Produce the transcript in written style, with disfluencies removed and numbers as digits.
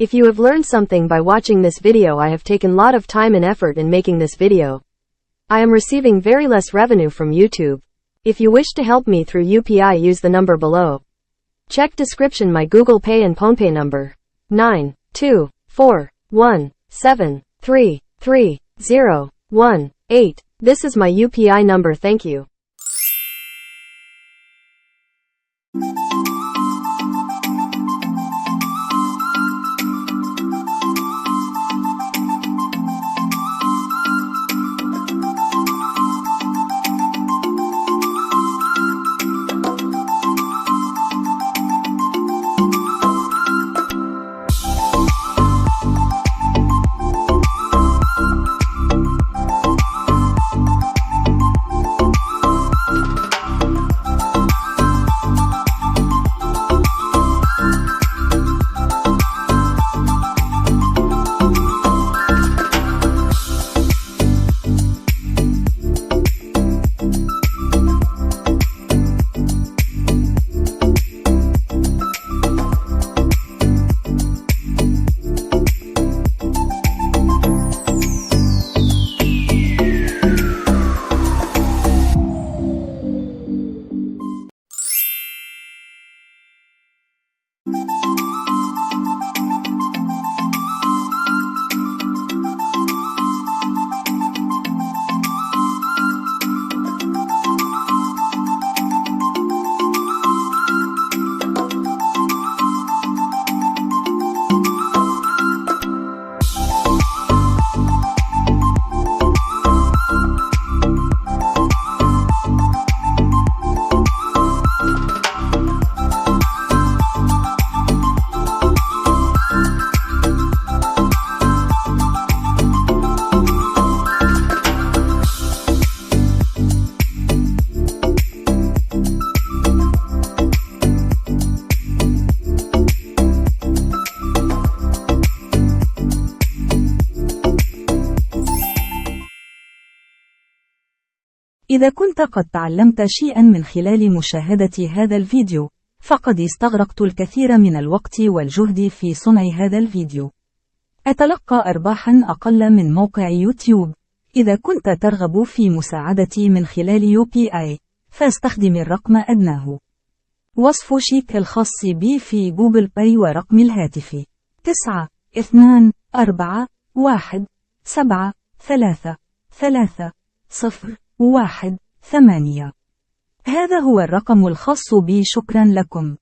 If you have learned something by watching this video, I have taken lot of time and effort in making this video. I am receiving very less revenue from YouTube. If you wish to help me through UPI, use the number below. Check description my Google Pay and PhonePe number. 92417333018. This is my UPI number. Thank you. إذا كنت قد تعلمت شيئا من خلال مشاهدة هذا الفيديو، فقد استغرقت الكثير من الوقت والجهد في صنع هذا الفيديو. أتلقى أرباحا أقل من موقع يوتيوب. إذا كنت ترغب في مساعدتي من خلال UPI، فاستخدم الرقم أدناه. وصف شيك الخاص بي في جوجل باي ورقم الهاتف 92417333018. هذا هو الرقم الخاص بي. شكرا لكم.